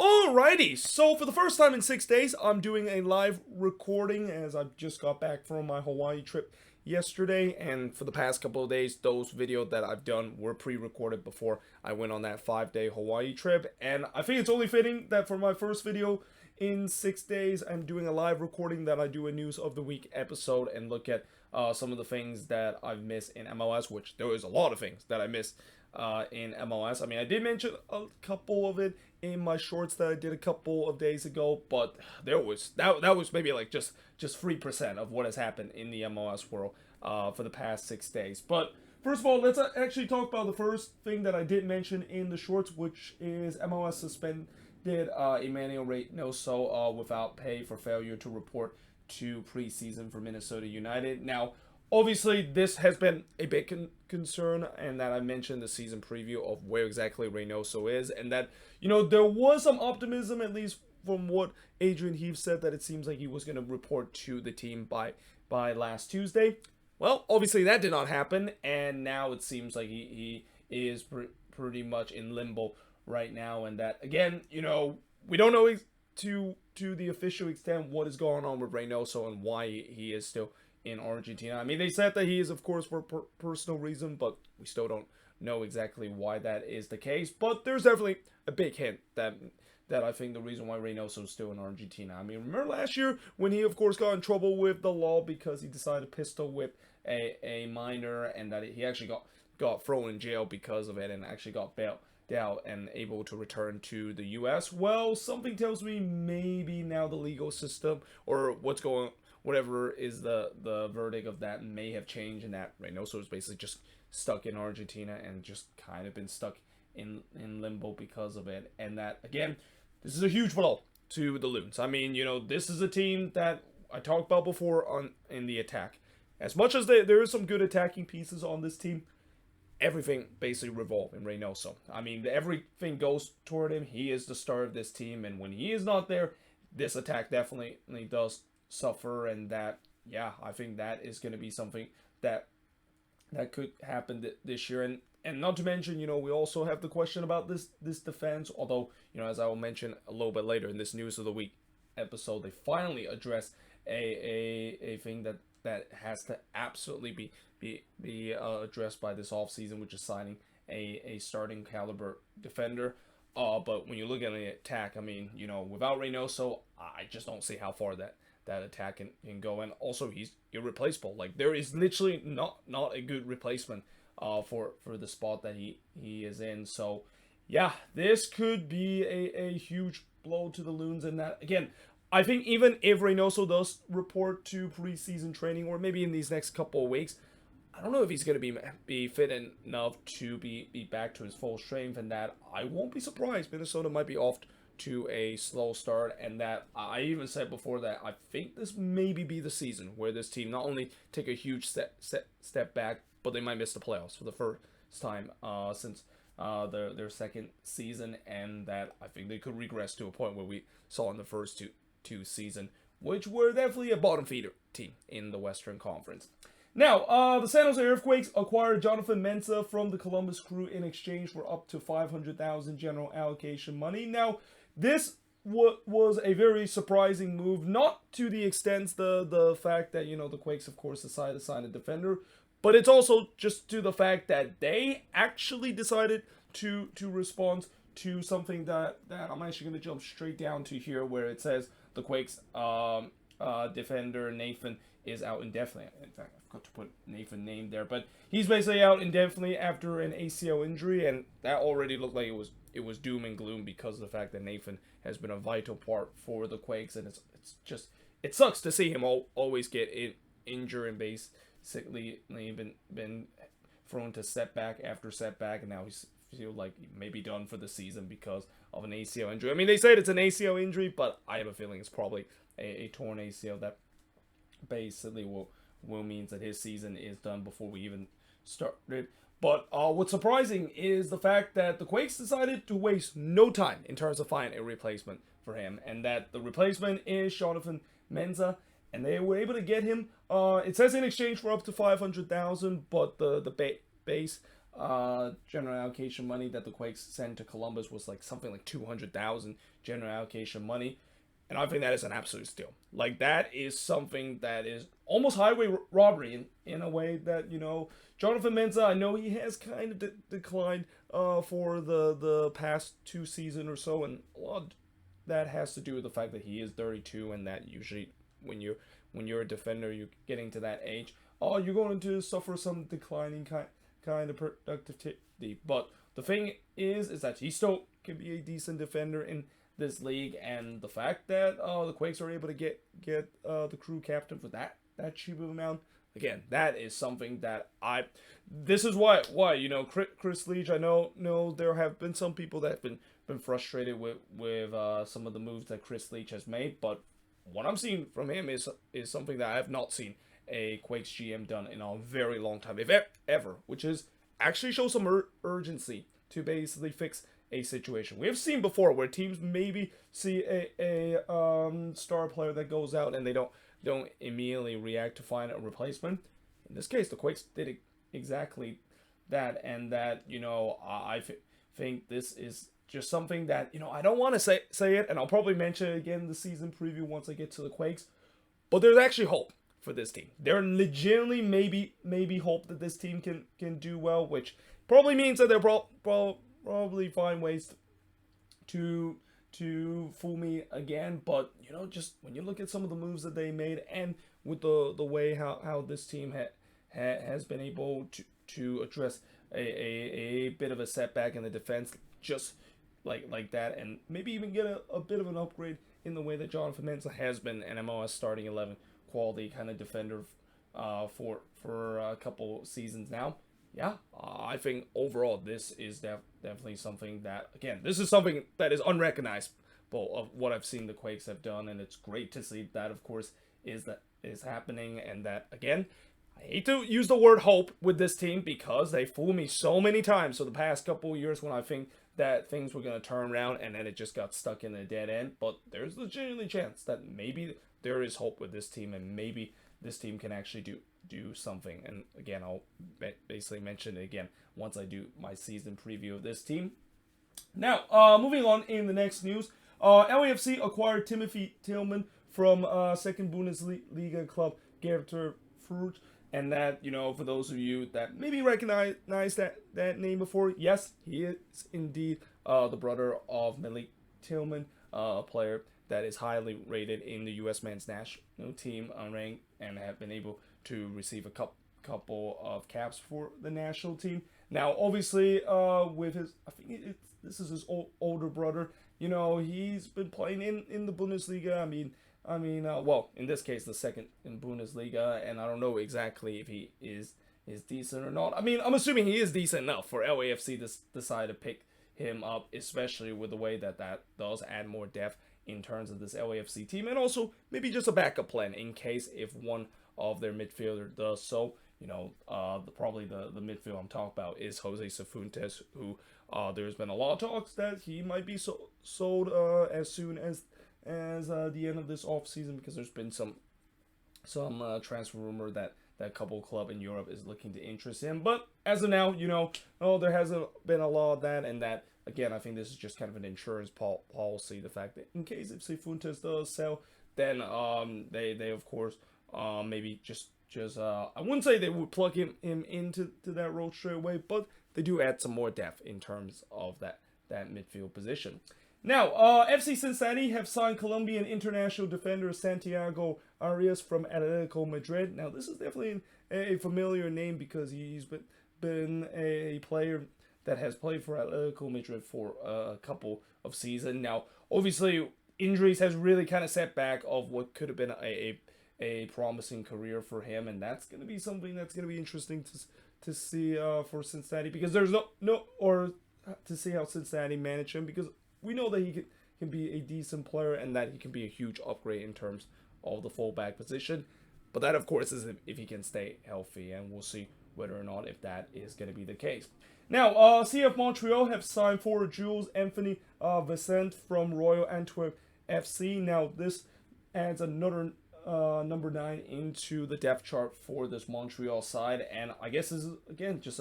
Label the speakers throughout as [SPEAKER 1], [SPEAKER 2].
[SPEAKER 1] Alrighty, so for the first time in 6 days, I'm doing a live recording as I just got back from my Hawaii trip yesterday, and for the past couple of days, those videos that I've done were pre-recorded before I went on that 5-day Hawaii trip, and I think it's only fitting that for my first video in 6 days, I'm doing a live recording that I do a News of the Week episode and look at some of the things that I've missed in MLS, which there was a lot of things that I missed in MLS. I mean, I did mention a couple of it in my shorts that I did a couple of days ago, but there was that was maybe like just 3% of what has happened in the MLS world for the past 6 days. But first of all, let's actually talk about the first thing that I did mention in the shorts, which is MLS suspended Emmanuel Reynoso without pay for failure to report to preseason for Minnesota United. Now, obviously, this has been a big concern, and that I mentioned the season preview of where exactly Reynoso is, and that, you know, there was some optimism, at least from what Adrian Heath said, that it seems like he was going to report to the team by last Tuesday. Well, obviously that did not happen, and now it seems like he is pretty much in limbo right now, and that, again, you know, we don't know to the official extent what is going on with Reynoso and why he is still in Argentina. I mean, they said that he is, of course, for personal reason, but we still don't know exactly why that is the case. But there's definitely a big hint that I think the reason why Reynoso is still in Argentina. I mean, remember last year when he, of course, got in trouble with the law because he decided to pistol whip a minor, and that he actually got thrown in jail because of it, and actually got bailed out and able to return to the U.S. Well, something tells me maybe now the legal system or whatever is the verdict of that may have changed, and that Reynoso is basically just stuck in Argentina and just kind of been stuck in limbo because of it. And that, again, this is a huge blow to the Loons. I mean, you know, this is a team that I talked about before in the attack. As much as there is some good attacking pieces on this team, everything basically revolves in Reynoso. I mean, everything goes toward him. He is the star of this team, and when he is not there, this attack definitely does suffer. And that, yeah, I think that is going to be something that could happen this year. And not to mention, you know, we also have the question about this defense, although, you know, as I will mention a little bit later in this News of the Week episode, they finally address a thing that has to absolutely be addressed by this offseason, which is signing a starting caliber defender. But when you look at the attack, I mean, you know, without Reynoso, I just don't see how far that attack can go. And also, he's irreplaceable. Like, there is literally not a good replacement for the spot that he is in. So, yeah, this could be a huge blow to the Loons. And that, again, I think even if Reynoso does report to preseason training, or maybe in these next couple of weeks, I don't know if he's going to be fit enough to be back to his full strength, and that I won't be surprised Minnesota might be off to a slow start. And that I even said before that I think this maybe be the season where this team not only take a huge step back, but they might miss the playoffs for the first time since their second season, and that I think they could regress to a point where we saw in the first two season, which were definitely a bottom feeder team in the Western Conference. Now, the San Jose Earthquakes acquired Jonathan Mensah from the Columbus Crew in exchange for up to $500,000 general allocation money. Now, this was a very surprising move, not to the extent the fact that, you know, the Quakes, of course, decided to sign a defender, but it's also just to the fact that they actually decided to respond to something that I'm actually going to jump straight down to here, where it says the Quakes defender Nathan is out indefinitely. In fact, I forgot to put Nathan's name there, but he's basically out indefinitely after an ACL injury, and that already looked like it was doom and gloom because of the fact that Nathan has been a vital part for the Quakes, and it sucks to see him always get injured and basically been thrown to setback after setback, and now he's feel like he may be done for the season because of an ACL injury. I mean, they said it's an ACL injury, but I have a feeling it's probably a torn ACL that basically will means that his season is done before we even started. But what's surprising is the fact that the Quakes decided to waste no time in terms of finding a replacement for him, and that the replacement is Jonathan Mensah, and they were able to get him. It says in exchange for up to $500,000, but the base general allocation money that the Quakes sent to Columbus was like something like 200,000 general allocation money. And I think that is an absolute steal. Like, that is something that is almost highway robbery in a way that, Jonathan Mensah, I know he has kind of declined for the past 2 seasons or so, and a lot of that has to do with the fact that he is 32, and that usually when you're a defender, you're getting to that age, you're going to suffer some declining kind of productivity. But the thing is that he still can be a decent defender in this league, and the fact that the Quakes are able to get the crew captain for that cheap of amount, again, that is something that this is why Chris Leach, I know there have been some people that have been frustrated with some of the moves that Chris Leach has made, but what I'm seeing from him is something that I have not seen a Quakes GM done in a very long time, if ever, which is actually show some urgency to basically fix a situation. We have seen before where teams maybe see a star player that goes out and they don't immediately react to find a replacement. In this case, the Quakes did exactly that, and that I think this is just something that I don't want to say it, and I'll probably mention it again in the season preview once I get to the Quakes. But there's actually hope for this team. There legitimately maybe hope that this team can do well, which probably means that they'll probably find ways to fool me again. But just when you look at some of the moves that they made, and with the way how this team has been able to address a bit of a setback in the defense, just like that, and maybe even get a bit of an upgrade in the way that Jonathan Mensah has been an MLS starting 11 quality kind of defender for a couple seasons now. Yeah, I think overall this is definitely something that, again, this is something that is unrecognizable of what I've seen the Quakes have done, and it's great to see that, of course, is happening, and that, again, I hate to use the word hope with this team because they fooled me so many times for the past couple of years when I think that things were going to turn around, and then it just got stuck in a dead end. But there's legitimately a chance that maybe there is hope with this team, and maybe this team can actually do something. And again, I'll basically mention it again once I do my season preview of this team. Now, moving on in the next news, LAFC acquired Timothy Tillman from second Bundesliga club Greuther Fürth. And that, for those of you that maybe recognize that name before, yes, he is indeed the brother of Malik Tillman, a player that is highly rated in the U.S. men's national team ranked, and have been able to receive a couple of caps for the national team. Now, obviously, with his, I think this is his older brother. He's been playing in the Bundesliga. I mean, well, in this case, the second in Bundesliga, and I don't know exactly if he is decent or not. I mean, I'm assuming he is decent enough for LAFC to decide to pick him up, especially with the way that does add more depth in terms of this LAFC team, and also maybe just a backup plan in case if one of their midfielder does so. Probably the midfield I'm talking about is Jose Cifuentes, who there's been a lot of talks that he might be sold as soon as the end of this offseason, because there's been some transfer rumor that couple club in Europe is looking to interest him. But as of now, there hasn't been a lot of that, and that, again, I think this is just kind of an insurance policy, the fact that in case if Cifuentes does sell, then they of course maybe just I wouldn't say they would plug him into that role straight away, but they do add some more depth in terms of that midfield position. Now, FC Cincinnati have signed Colombian international defender Santiago Arias from Atletico Madrid. Now, this is definitely a familiar name because he's been a player that has played for Atletico Madrid for a couple of seasons. Now, obviously, injuries has really kind of set back of what could have been a promising career for him, and that's going to be something that's going to be interesting to see for Cincinnati, because there's or to see how Cincinnati manage him, because we know that he can be a decent player and that he can be a huge upgrade in terms of the fullback position. But that, of course, is if he can stay healthy, and we'll see whether or not if that is going to be the case. Now, CF Montreal have signed forward Jules Anthony Vincent from Royal Antwerp FC. Now, this adds another number 9 into the depth chart for this Montreal side, and I guess this is, again, just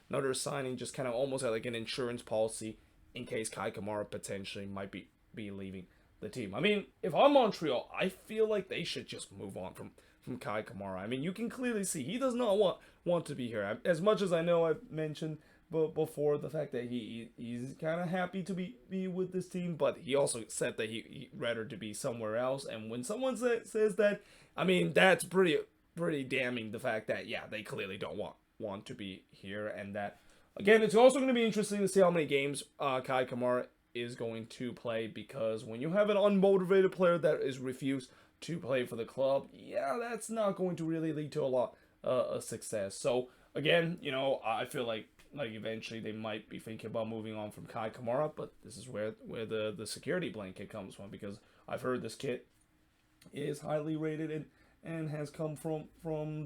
[SPEAKER 1] another signing, just kind of almost like an insurance policy in case Kai Kamara potentially might be leaving the team. I mean, if I'm Montreal, I feel like they should just move on from Kai Kamara. I mean, you can clearly see he does not want to be here. As much as I know I've mentioned before the fact that he's kind of happy to be with this team, but he also said that he'd rather to be somewhere else. And when someone says that, I mean, that's pretty damning, the fact that, yeah, they clearly don't want to be here. And that, again, it's also going to be interesting to see how many games Kai Kamara is going to play, because when you have an unmotivated player that is refused to play for the club, yeah, that's not going to really lead to a lot of success. So again, I feel like eventually they might be thinking about moving on from Kai Kamara, but this is where the security blanket comes from, because I've heard this kid is highly rated and has come from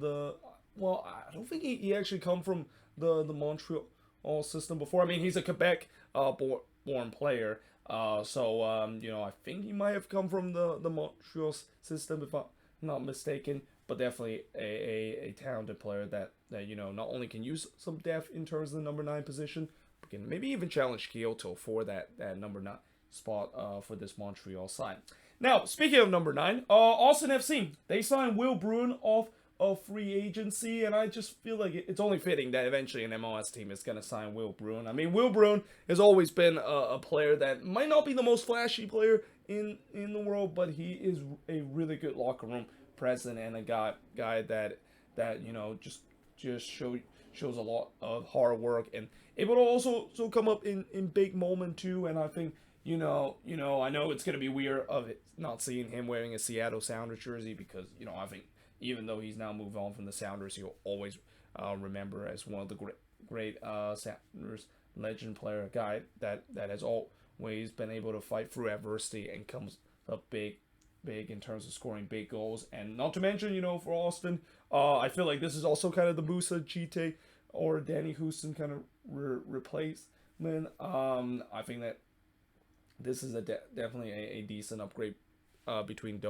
[SPEAKER 1] the, well, I don't think he actually come from the Montreal system before. I mean, he's a Quebec born player, so I think he might have come from the Montreal system, if I'm not mistaken. But definitely a talented player that not only can use some depth in terms of the number 9 position, but can maybe even challenge Kyoto for that number 9 spot for this Montreal side. Now, speaking of number 9, Austin FC, they signed Will Bruin off of free agency, and I just feel like it's only fitting that eventually an MLS team is going to sign Will Bruin. I mean, Will Bruin has always been a player that might not be the most flashy player in the world, but he is a really good locker room present and a guy that just shows a lot of hard work and able to also come up in big moment too. And I think I know it's gonna be weird of it not seeing him wearing a Seattle Sounders jersey, because I think even though he's now moved on from the Sounders, he'll always remember as one of the great Sounders legend player, a guy that has always been able to fight through adversity and comes up big in terms of scoring big goals. And not to mention, for Austin, I feel like this is also kind of the Musa Chite or Danny Houston kind of replacement. I think that this is definitely a decent upgrade between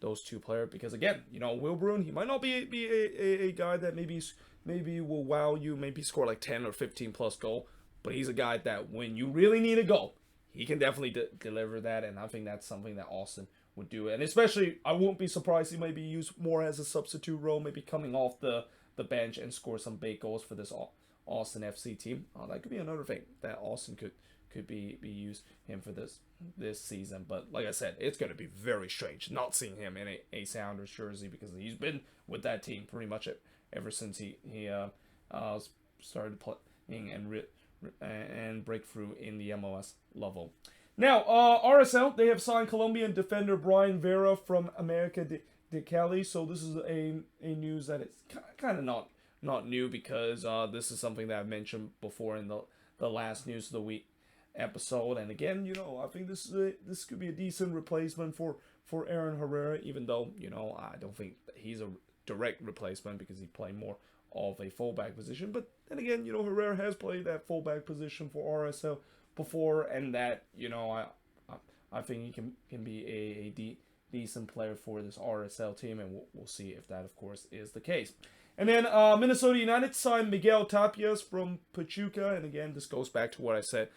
[SPEAKER 1] those two players, because again, Will Bruin, he might not be a guy that maybe will wow you, maybe score like 10 or 15 plus goal, but he's a guy that when you really need a goal, he can definitely deliver that. And I think that's something that Austin would do. And especially, I won't be surprised he might be used more as a substitute role, maybe coming off the bench and score some big goals for this Austin FC team. That could be another thing that Austin could be used him for this season. But like I said, it's going to be very strange not seeing him in a Sounders jersey, because he's been with that team pretty much ever since he started playing and breakthrough in the MLS level. Now, RSL, they have signed Colombian defender Brian Vera from America de Cali. So this is a news that it's kind of not new, because this is something that I've mentioned before in the last News of the Week episode. And again, I think this could be a decent replacement for Aaron Herrera, even though, I don't think he's a direct replacement, because he played more of a fullback position. But then again, Herrera has played that fullback position for RSL before, and that I think he can be a decent player for this RSL team, and we'll see if that, of course, is the case. And then Minnesota United signed Miguel Tapias from Pachuca, and again, this goes back to what I said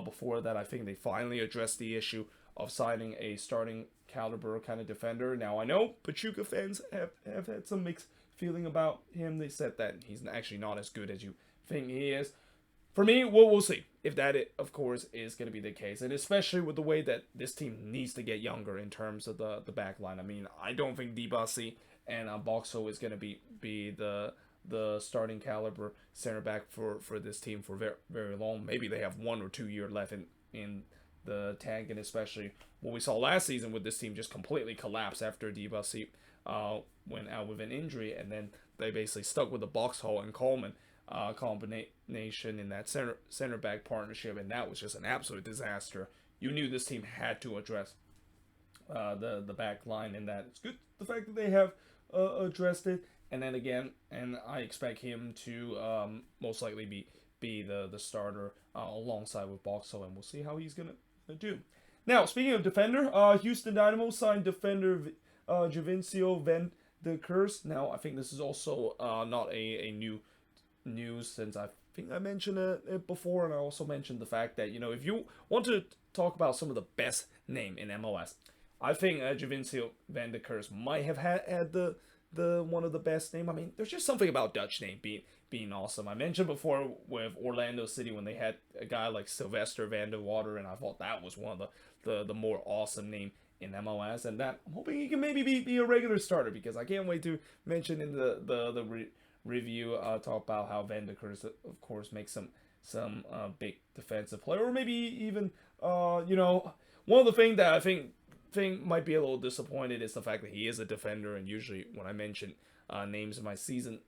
[SPEAKER 1] before, that I think they finally addressed the issue of signing a starting caliber kind of defender. Now, I know Pachuca fans have had some mixed feeling about him. They said that he's actually not as good as you think he is. For me, we'll see if that, of course, is going to be the case. And especially with the way that this team needs to get younger in terms of the back line. I mean, I don't think Dibasi and Boxo is going to be the starting caliber center back for this team for very, very long. Maybe they have 1 or 2 years left in the tank. And especially what we saw last season with this team just completely collapse after Dibasi went out with an injury. And then they basically stuck with the Boxhole and Coleman combination in that center back partnership, and that was just an absolute disaster. You knew this team had to address the back line, and that it's good the fact that they have addressed it. And then again, and I expect him to most likely be the starter alongside with Boxo, and we'll see how he's gonna do. Now, speaking of defender, Houston Dynamo signed defender Javincio Van de Kers. Now, I think this is also not a new news, since I think I mentioned it before, and I also mentioned the fact that, if you want to talk about some of the best name in MLS, I think Javincio van der Kers might have had the one of the best name. I mean, there's just something about Dutch name being awesome. I mentioned before with Orlando City when they had a guy like Sylvester van der Water, and I thought that was one of the more awesome name in MLS, and that I'm hoping he can maybe be a regular starter, because I can't wait to mention in the review talk about how Van der Kers, of course, makes some big defensive player, or maybe even one of the things that I think might be a little disappointed is the fact that he is a defender, and usually when I mention names in my season,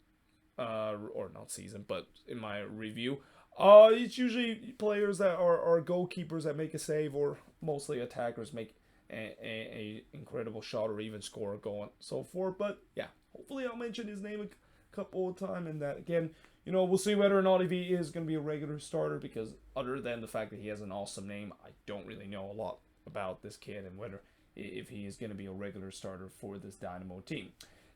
[SPEAKER 1] or not season, but in my review, it's usually players that are goalkeepers that make a save, or mostly attackers make a incredible shot or even score a goal and so forth. But yeah, hopefully I'll mention his name a couple of times, and that again, we'll see whether or not if he is going to be a regular starter, because other than the fact that he has an awesome name, I don't really know a lot about this kid and whether if he is going to be a regular starter for this Dynamo team.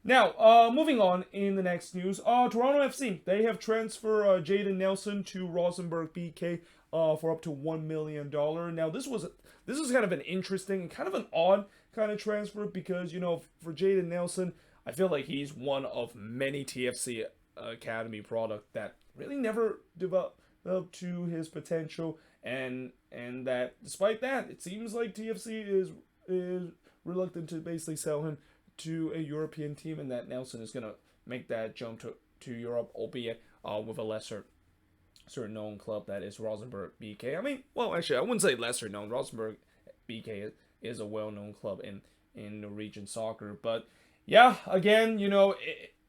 [SPEAKER 1] Now, moving on in the next news, Toronto FC, they have transferred Jaden Nelson to Rosenborg BK for up to $1 million. Now, this is kind of an interesting and kind of an odd kind of transfer, because, for Jaden Nelson, I feel like he's one of many TFC Academy product that really never developed up to his potential, and that despite that, it seems like TFC is reluctant to basically sell him to a European team, and that Nelson is going to make that jump to Europe, albeit with a lesser known club, that is Rosenborg BK. I mean, well, actually, I wouldn't say lesser known. Rosenborg BK is a well-known club in Norwegian soccer. But yeah, again,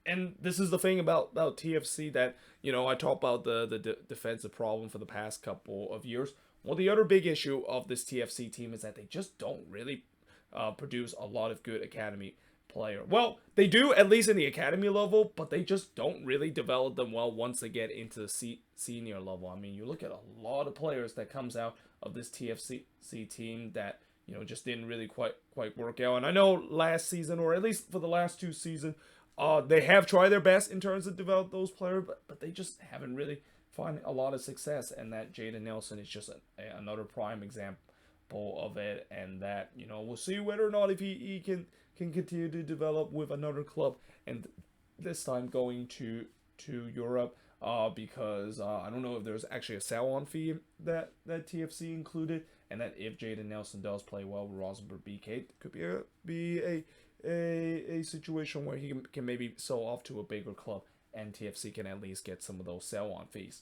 [SPEAKER 1] and this is the thing about TFC that, I talk about the defensive problem for the past couple of years. Well, the other big issue of this TFC team is that they just don't really produce a lot of good academy player. Well, they do, at least in the academy level, but they just don't really develop them well once they get into the senior level. I mean, you look at a lot of players that comes out of this TFC team that, just didn't really quite work out. And I know last season, or at least for the last two seasons, they have tried their best in terms of develop those players, but they just haven't really found a lot of success. And that Jaden Nelson is just another prime example of it. And that, we'll see whether or not if he can continue to develop with another club, and this time going to Europe, because I don't know if there's actually a sell-on fee that TFC included, and that if Jaden Nelson does play well with Rosenborg BK, it could be a situation where he can maybe sell off to a bigger club, and TFC can at least get some of those sell-on fees.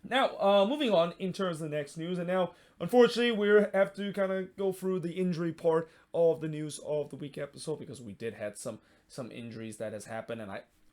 [SPEAKER 1] Now, moving on in terms of the next news, and now, unfortunately, we have to kind of go through the injury part of the news of the week episode, because we did have some injuries that has happened,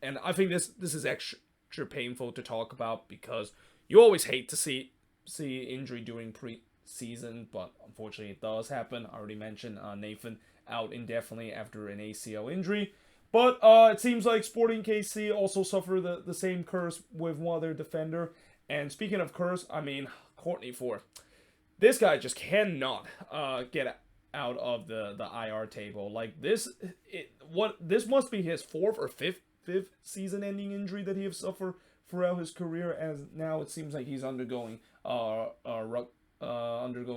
[SPEAKER 1] and I think this is extra painful to talk about, because you always hate to see injury during pre-season, but unfortunately it does happen. I already mentioned Nathan out indefinitely after an ACL injury. But it seems like Sporting KC also suffered the same curse with one of their defender. And speaking of curse, I mean, Courtney Ford. This guy just cannot get out of the IR table. Like, this must be his fourth or fifth season-ending injury that he has suffered throughout his career, as now it seems like he's undergo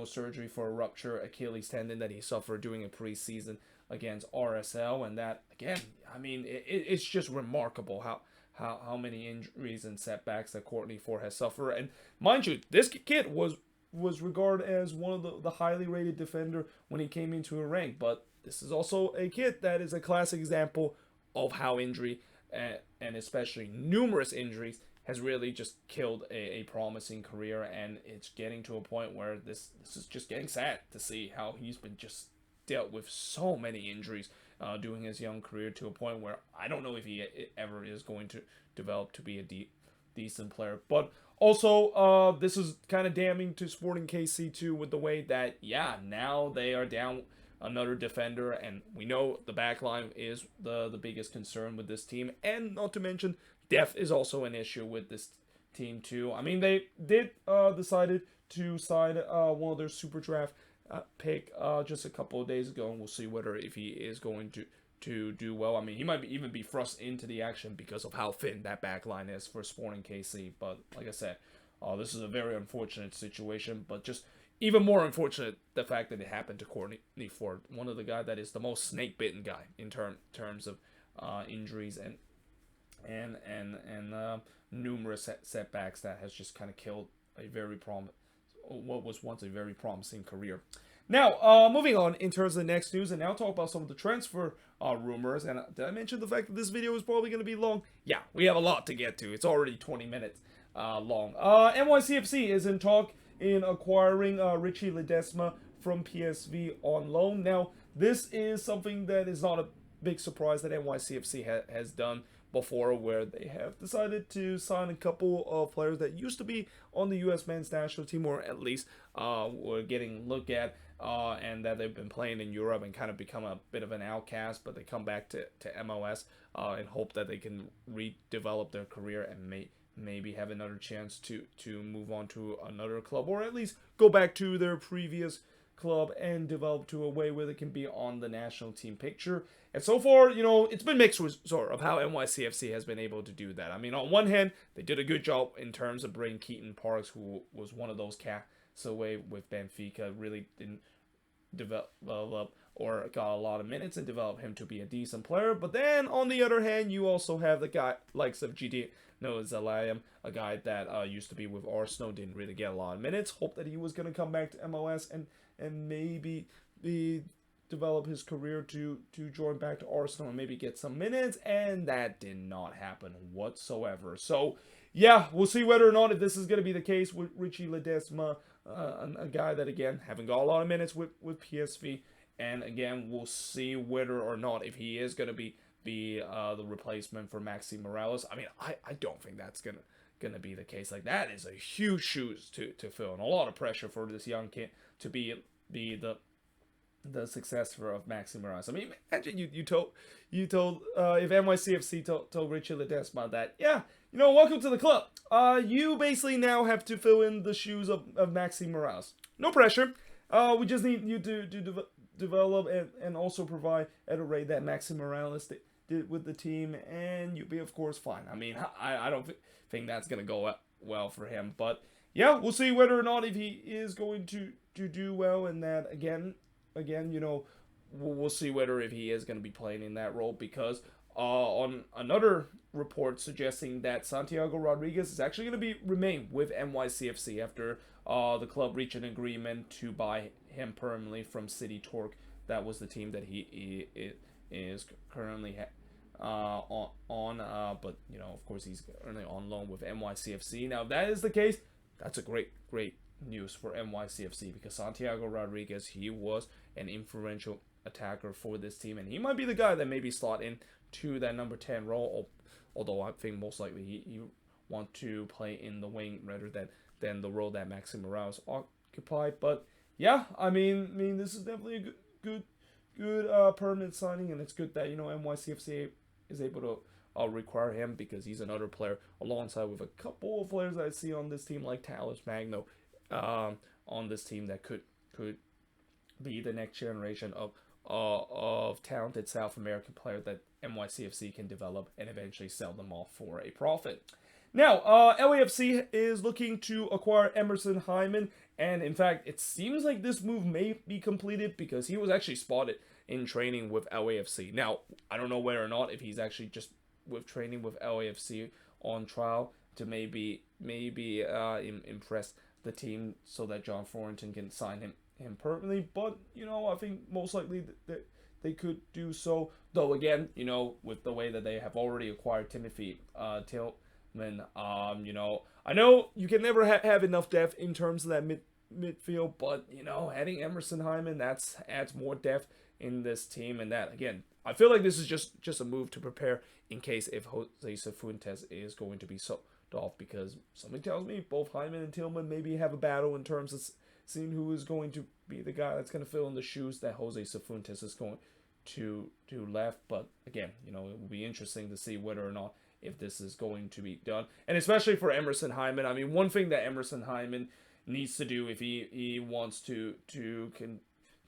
[SPEAKER 1] surgery for a ruptured Achilles tendon that he suffered during a preseason against RSL. And that, again, I mean, it's just remarkable how many injuries and setbacks that Courtney Ford has suffered. And mind you, this kid was regarded as one of the highly rated defender when he came into a rank. But this is also a kid that is a classic example of how injury, and especially numerous injuries, has really just killed a promising career. And it's getting to a point where this is just getting sad to see how he's been just dealt with so many injuries during his young career, to a point where I don't know if he ever is going to develop to be a decent player. But also, this is kind of damning to Sporting KC too, with the way that, yeah, now they are down another defender, and we know the back line is the biggest concern with this team, and not to mention depth is also an issue with this team too. I mean, they did decided to sign one of their super draft pick just a couple of days ago, and we'll see whether if he is going do well. I mean, he might even be thrust into the action because of how thin that back line is for Sporting KC. But like I said, this is a very unfortunate situation, but just even more unfortunate the fact that it happened to Courtney Ford, one of the guys that is the most snake-bitten guy in terms of injuries and numerous setbacks that has just kind of killed what was once a very promising career. Now, moving on in terms of the next news, and now talk about some of the transfer rumors. And did I mention the fact that this video is probably going to be long? Yeah, we have a lot to get to. It's already 20 minutes long. NYCFC is in talk in acquiring Richie Ledesma from PSV on loan. Now, this is something that is not a big surprise that NYCFC has done before, where they have decided to sign a couple of players that used to be on the U.S. men's national team, or at least were getting looked at, and that they've been playing in Europe and kind of become a bit of an outcast, but they come back to MLS and hope that they can redevelop their career and maybe have another chance to move on to another club, or at least go back to their previous club and develop to a way where they can be on the national team picture. And so far, it's been mixed result of how NYCFC has been able to do that. I mean, on one hand, they did a good job in terms of bringing Keaton Parks, who was one of those castaway with Benfica, really didn't develop or got a lot of minutes and develop him to be a decent player. But then, on the other hand, you also have the guy likes of GD Noah Zalayem, a guy that used to be with Arsenal, didn't really get a lot of minutes. Hope that he was going to come back to MLS and maybe develop his career to join back to Arsenal and maybe get some minutes, and that did not happen whatsoever. So, yeah, we'll see whether or not if this is going to be the case with Richie Ledesma, a guy that, again, haven't got a lot of minutes with PSV, and, again, we'll see whether or not if he is going to be the replacement for Maxi Morales. I mean, I don't think that's going to be the case. Like, that is a huge shoes to fill, and a lot of pressure for this young kid to be the successor of Maxi Morales. I mean, imagine you told if NYCFC told Richie Ledesma that, yeah, welcome to the club. You basically now have to fill in the shoes of Maxi Morales. No pressure. We just need you to develop and also provide at a rate that Maxi Morales did with the team, and you'll be, of course, fine. I mean, I don't think that's going to go well for him. But, yeah, we'll see whether or not if he is going to do well in that. Again, we'll see whether if he is going to be playing in that role, because on another report suggesting that Santiago Rodriguez is actually going to remain with NYCFC after the club reached an agreement to buy him permanently from City Torque. That was the team that he is currently on, but of course he's currently on loan with NYCFC. Now, if that is the case, that's a great news for NYCFC, because Santiago Rodriguez, he was an influential attacker for this team, and he might be the guy that maybe slot in to that number 10 role, although I think most likely he want to play in the wing rather than the role that Maxi Morales occupied. But yeah, I mean this is definitely a good permanent signing, and it's good that NYCFC is able to require him, because he's another player alongside with a couple of players that I see on this team, like Talles Magno, on this team that could be the next generation of talented South American players that NYCFC can develop and eventually sell them off for a profit. Now, LAFC is looking to acquire Emerson Hyman, and in fact, it seems like this move may be completed because he was actually spotted in training with LAFC. Now, I don't know whether or not if he's actually just with training with LAFC on trial to maybe impress the team so that John Thornton can sign him permanently, but I think most likely that they could do so. Though again, with the way that they have already acquired Timothy Tillman, I know you can never have enough depth in terms of that midfield, but adding Emerson Hyman, that adds more depth in this team, and that again, I feel like this is just a move to prepare in case if Jose Cifuentes is going to be sold off, because something tells me both Hyman and Tillman maybe have a battle in terms of seeing who is going to be the guy that's going to fill in the shoes that Jose Cifuentes is going to left. But again, it will be interesting to see whether or not if this is going to be done, and especially for Emerson Hyman. I mean, one thing that Emerson Hyman needs to do if he wants to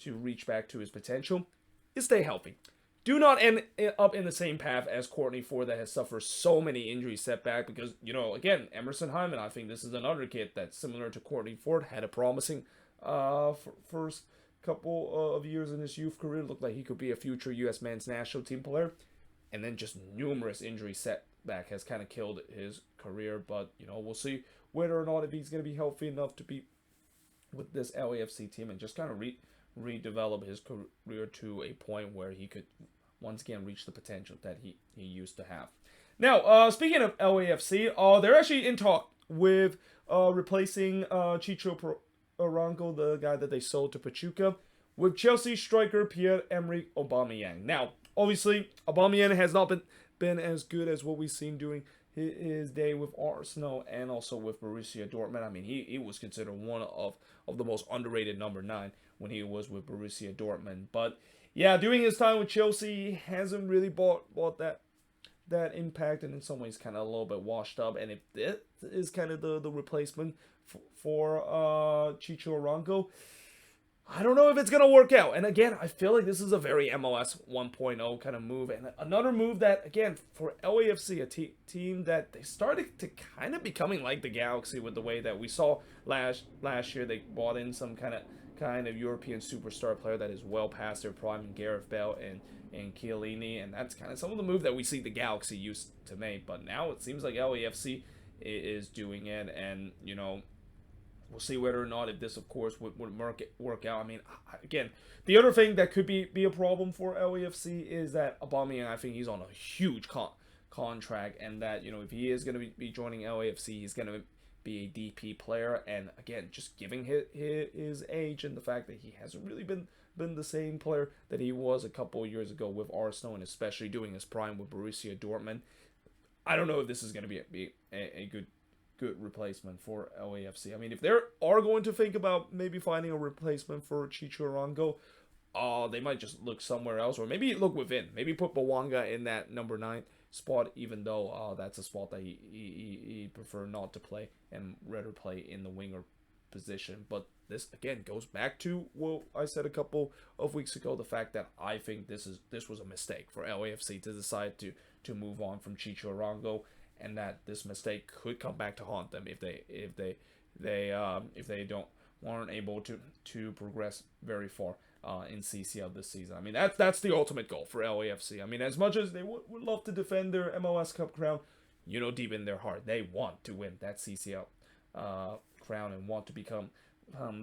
[SPEAKER 1] reach back to his potential is stay healthy. do not end up in the same path as Courtney Ford, that has suffered so many injury setback. Because, again, Emerson Hyman, I think this is another kid that's similar to Courtney Ford, had a promising first couple of years in his youth career. Looked like he could be a future U.S. men's national team player, and then just numerous injury setback has kind of killed his career. But we'll see whether or not if he's going to be healthy enough to be with this LAFC team and just kind of redevelop his career to a point where he could once again reach the potential that he used to have. Now, speaking of LAFC, they're actually in talk with replacing Chicho Arango, the guy that they sold to Pachuca, with Chelsea striker Pierre-Emerick Aubameyang. Now, obviously, Aubameyang has not been as good as what we've seen during his day with Arsenal and also with Borussia Dortmund. I mean, he was considered one of the most underrated number 9 when he was with Borussia Dortmund. But yeah, during his time with Chelsea, he hasn't really bought that impact, and in some ways kind of a little bit washed up. And if this is kind of the replacement for Chicho Arango, I don't know if it's going to work out. And again, I feel like this is a very MLS 1.0 kind of move. And another move that, again, for LAFC, a team that they started to kind of becoming like the Galaxy with the way that we saw last year. They bought in some kind of European superstar player that is well past their prime in Gareth Bale and Chiellini. And that's kind of some of the move that we see the Galaxy used to make. But now it seems like LAFC is doing it. And, we'll see whether or not if this, of course, would work out. I mean, again, the other thing that could be a problem for LAFC is that Aubameyang, I think he's on a huge contract, and that, if he is going to be joining LAFC, he's going to be a DP player. And again, just giving his age and the fact that he hasn't really been the same player that he was a couple of years ago with Arsenal, and especially doing his prime with Borussia Dortmund, I don't know if this is going to be a good replacement for LAFC. I mean, if they are going to think about maybe finding a replacement for Chicho Arango, they might just look somewhere else, or maybe look within. Maybe put Bawanga in that number 9 spot, even though that's a spot that he prefer not to play and rather play in the winger position. But this again goes back to what I said a couple of weeks ago, the fact that I think this was a mistake for LAFC to decide to move on from Chicho Arango, and that this mistake could come back to haunt them if they weren't able to progress very far in CCL this season. I mean, that's the ultimate goal for LAFC. I mean, as much as they would love to defend their MLS Cup crown, deep in their heart, they want to win that CCL crown and want to become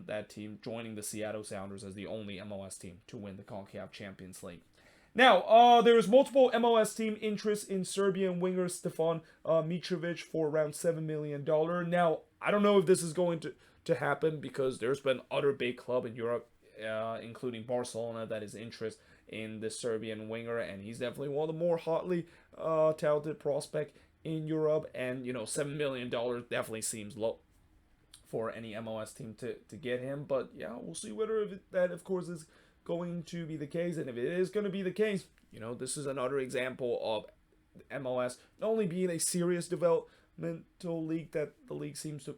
[SPEAKER 1] that team, joining the Seattle Sounders as the only MLS team to win the CONCACAF Champions League. Now, there is multiple MLS team interest in Serbian winger Stefan Mitrovic for around $7 million. Now, I don't know if this is going to happen, because there's been other big club in Europe, including Barcelona, that is interest in the Serbian winger, and he's definitely one of the more hotly talented prospect in Europe. And, $7 million definitely seems low for any MLS team to get him. But, yeah, we'll see whether that, of course, is going to be the case. And if it is going to be the case, this is another example of MLS not only being a serious developmental league that the league seems to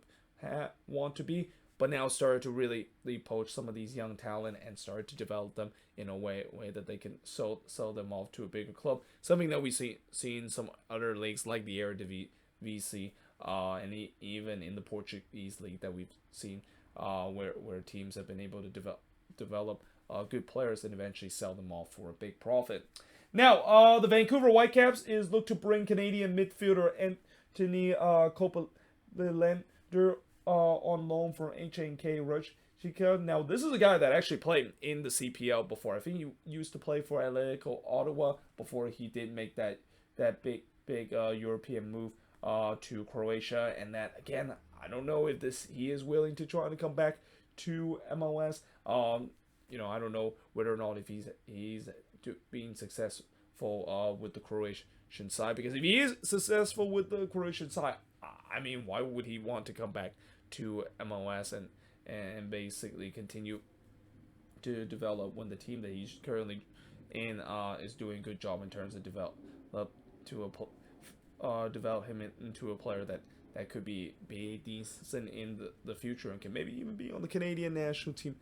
[SPEAKER 1] want to be, but now started to really poach some of these young talent and start to develop them in a way that they can sell them off to a bigger club. Something that we see in some other leagues like the Eredivisie, and even in the Portuguese league that we've seen, where teams have been able to develop good players and eventually sell them off for a big profit. Now, the Vancouver Whitecaps is looked to bring Canadian midfielder Anthony Copeland on loan from HNK Rustica. Now, this is a guy that actually played in the CPL before. I think he used to play for Atletico Ottawa before he did make that big European move to Croatia. And that, again, I don't know if he is willing to try to come back to MLS. I don't know whether or not if he's being successful with the Croatian side, because if he is successful with the Croatian side, I mean, why would he want to come back to MLS and basically continue to develop when the team that he's currently in is doing a good job in terms of develop him into a player that could be decent in the future and can maybe even be on the Canadian national team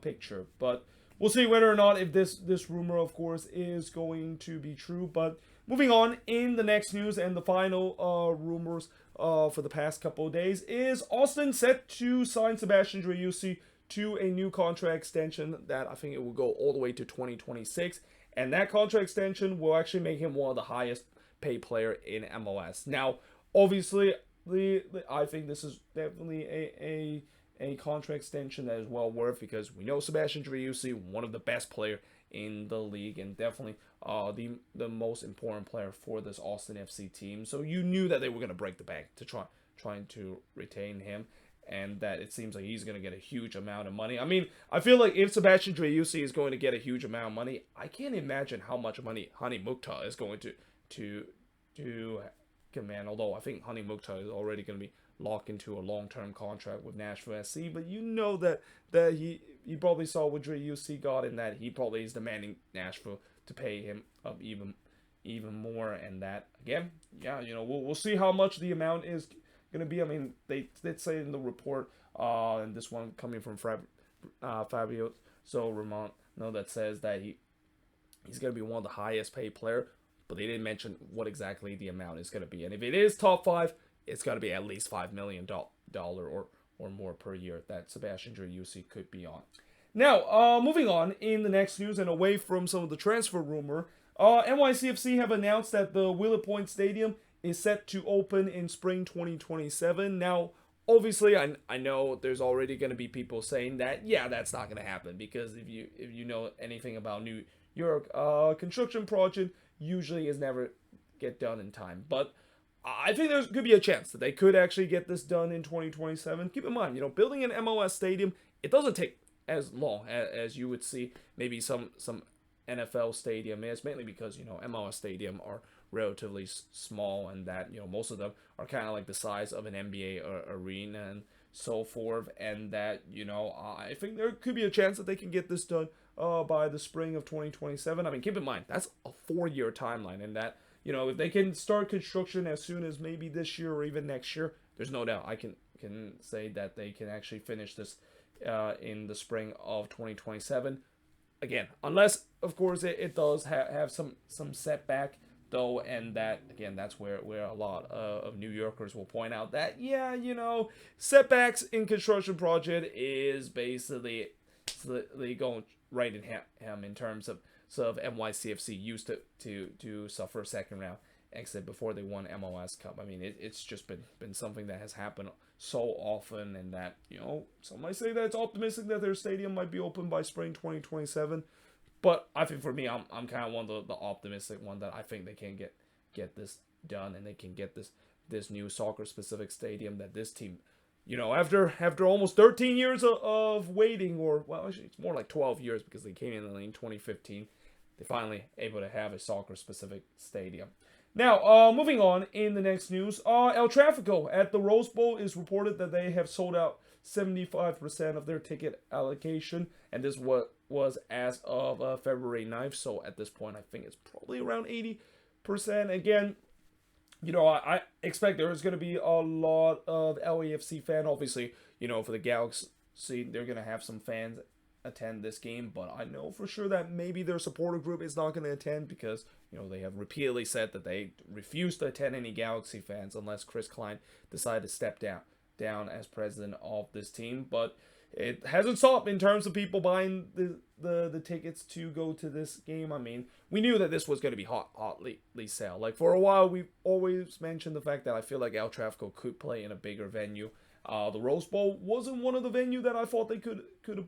[SPEAKER 1] picture. But we'll see whether or not if this rumor, of course, is going to be true. But moving on, in the next news and the final rumors for the past couple of days is Austin set to sign Sebastian Driussi to a new contract extension that I think it will go all the way to 2026, and that contract extension will actually make him one of the highest paid player in MLS. Now, obviously, I think this is definitely a contract extension that is well worth, because we know Sebastian Driussi, one of the best player in the league, and definitely the most important player for this Austin FC team. So you knew that they were going to break the bank to trying to retain him, and that it seems like he's going to get a huge amount of money. I mean, I feel like if Sebastian Driussi is going to get a huge amount of money, I can't imagine how much money Hani Mukhtar is going to command. Although I think Hani Mukhtar is already going to be locked into a long-term contract with Nashville SC, but you know that he probably saw what Driussi got, and that he probably is demanding Nashville to pay him up even more, and that again, yeah, we'll see how much the amount is gonna be. I mean, they did say in the report, and this one coming from Fabio Romano, that says that he's gonna be one of the highest paid player, but they didn't mention what exactly the amount is gonna be. And if it is top 5, it's got to be at least $5 million or more per year that Sebastian Driussi could be on. Now, moving on in the next news and away from some of the transfer rumor, NYCFC have announced that the Willet Point Stadium is set to open in spring 2027. Now, obviously, I know there's already going to be people saying that, yeah, that's not going to happen, because if you know anything about New York, construction project usually is never get done in time. But I think there could be a chance that they could actually get this done in 2027. Keep in mind, building an MLS stadium, it doesn't take as long as you would see maybe some NFL stadium is, mainly because, MLS stadium are relatively small, and that, most of them are kind of like the size of an NBA arena and so forth, and that, I think there could be a chance that they can get this done by the spring of 2027. I mean, keep in mind, that's a 4-year timeline, and that, if they can start construction as soon as maybe this year or even next year, there's no doubt I can say that they can actually finish this in the spring of 2027. Again, unless, of course, it does have some setback, though, and that, again, that's where a lot of New Yorkers will point out that, yeah, setbacks in construction project is basically going right in ham in terms of NYCFC used to suffer a second round exit before they won MLS Cup. I mean, it's just been something that has happened so often, and that, some might say that it's optimistic that their stadium might be open by spring 2027. But I think for me, I'm kind of one of the optimistic one, that I think they can get this done, and they can get this new soccer specific stadium that this team, after almost 13 years of waiting, or, well, actually it's more like 12 years, because they came in 2015, they finally able to have a soccer specific stadium. Now, moving on in the next news, El Tráfico at the Rose Bowl is reported that they have sold out 75% of their ticket allocation, and this was as of February 9th, so at this point I think it's probably around 80%. Again, I expect there's going to be a lot of LAFC fan. Obviously, for the Galaxy, they're going to have some fans attend this game, but I know for sure that maybe their supporter group is not going to attend, because, they have repeatedly said that they refuse to attend any Galaxy fans unless Chris Klein decided to step down as president of this team. But it hasn't stopped in terms of people buying the tickets to go to this game. I mean, we knew that this was going to be hotly sell. Like, for a while, we've always mentioned the fact that I feel like El Tráfico could play in a bigger venue. The Rose Bowl wasn't one of the venue that I thought they could have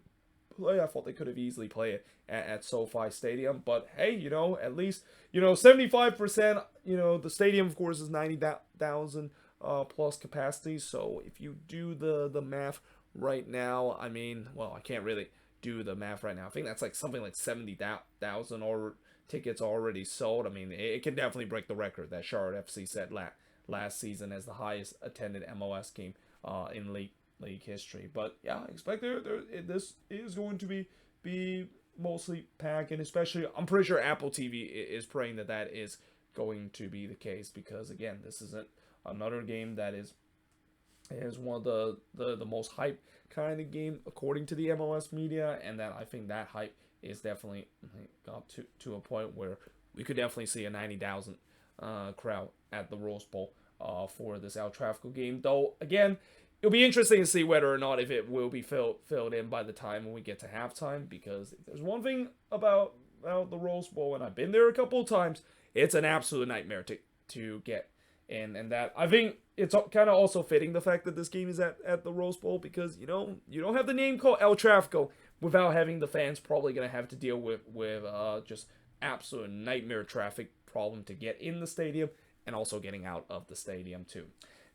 [SPEAKER 1] play. I thought they could have easily played it at SoFi Stadium. But hey, at least, 75%, the stadium, of course, is 90,000 plus capacity. So if you do the math right now, I mean, well, I can't really do the math right now. I think that's like something like 70,000 or tickets already sold. I mean, it can definitely break the record that Charlotte FC set last season as the highest attended MLS game in league history. But yeah, I expect this is going to be mostly packed, and especially I'm pretty sure Apple TV is praying that is going to be the case, because again, this isn't another game that is one of the most hype kind of game according to the MLS media, and that I think that hype is definitely got to a point where we could definitely see a 90,000 crowd at the Rose Bowl for this El Tráfico game. Though, again, it'll be interesting to see whether or not if it will be filled in by the time when we get to halftime, because if there's one thing about the Rose Bowl, and I've been there a couple of times, it's an absolute nightmare to get in. And that, I think it's kind of also fitting the fact that this game is at the Rose Bowl, because, you know, you don't have the name called El Tráfico without having the fans probably going to have to deal with just absolute nightmare traffic problem to get in the stadium and also getting out of the stadium too.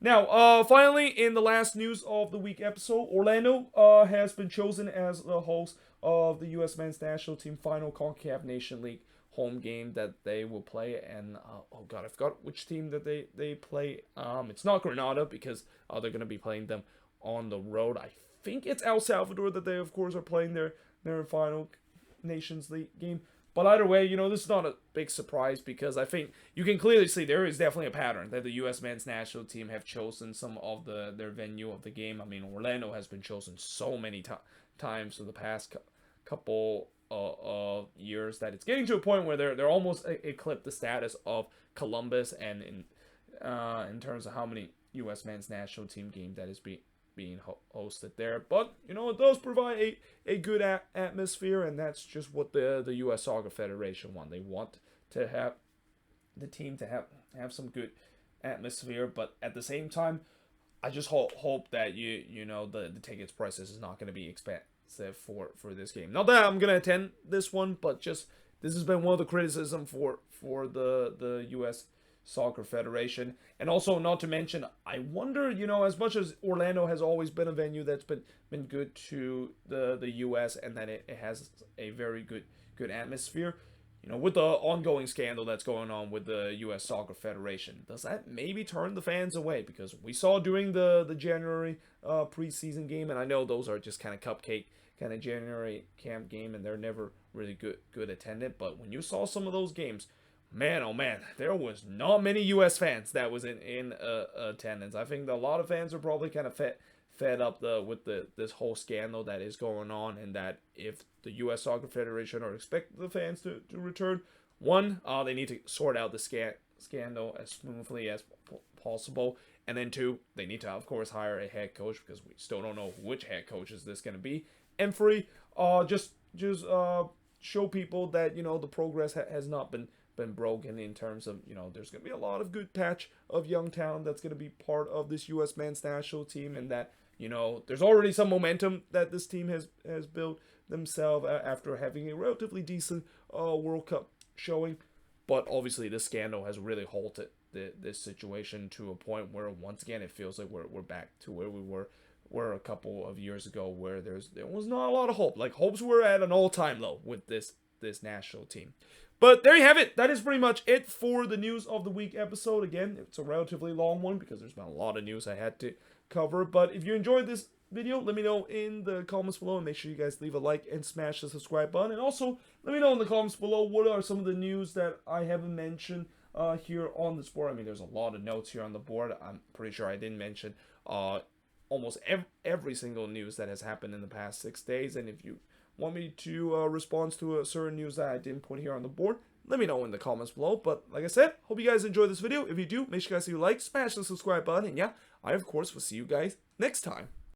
[SPEAKER 1] Now, finally, in the last news of the week episode, Orlando has been chosen as the host of the U.S. men's national team final CONCACAF Nation League home game that they will play. And, oh God, I forgot which team that they play. It's not Grenada, because they're going to be playing them on the road. I think it's El Salvador that they, of course, are playing their final Nations League game. But either way, you know, this is not a big surprise, because I think you can clearly see there is definitely a pattern that the U.S. men's national team have chosen some of their venue of the game. I mean, Orlando has been chosen so many times for the past couple of years that it's getting to a point where they're almost eclipsed the status of Columbus, and in terms of how many U.S. men's national team games that is being hosted there. But, you know, it does provide a good atmosphere, and that's just what the U.S. Soccer Federation want. They want to have the team to have some good atmosphere, but at the same time, I just hope that you know the tickets prices is not going to be expensive for this game. Not that I'm going to attend this one, but just this has been one of the criticism for the U.S. Soccer Federation. And also, not to mention, I wonder, you know, as much as Orlando has always been a venue that's been good to the U.S. and that it has a very good atmosphere, you know, with the ongoing scandal that's going on with the U.S. Soccer Federation, does that maybe turn the fans away? Because we saw during the January preseason game, and I know those are just kind of cupcake kind of January camp game, and they're never really good attended, but when you saw some of those games, man, oh man, there was not many U.S. fans that was in attendance. I think a lot of fans are probably kind of fed up with this whole scandal that is going on, and that if the U.S. Soccer Federation are expect the fans to return, one, they need to sort out the scandal as smoothly as possible, and then two, they need to, of course, hire a head coach, because we still don't know which head coach is this going to be, and three, just show people that, you know, the progress has not been broken in terms of, you know, there's going to be a lot of good patch of young talent that's going to be part of this U.S. men's national team, and that, you know, there's already some momentum that this team has built themselves after having a relatively decent World Cup showing. But obviously this scandal has really halted this situation to a point where, once again, it feels like we're back to where we were a couple of years ago, where there was not a lot of hope. Like, hopes were at an all-time low with this national team. But there you have it. That is pretty much it for the News of the Week episode. Again, it's a relatively long one because there's been a lot of news I had to cover. But if you enjoyed this video, let me know in the comments below, and make sure you guys leave a like and smash the subscribe button. And also, let me know in the comments below what are some of the news that I haven't mentioned here on this board. I mean, there's a lot of notes here on the board. I'm pretty sure I didn't mention almost every single news that has happened in the past 6 days. And if you want me to respond to a certain news that I didn't put here on the board, let me know in the comments below. But like I said, hope you guys enjoyed this video. If you do, make sure you guys leave a like, smash the subscribe button, and yeah, I of course will see you guys next time.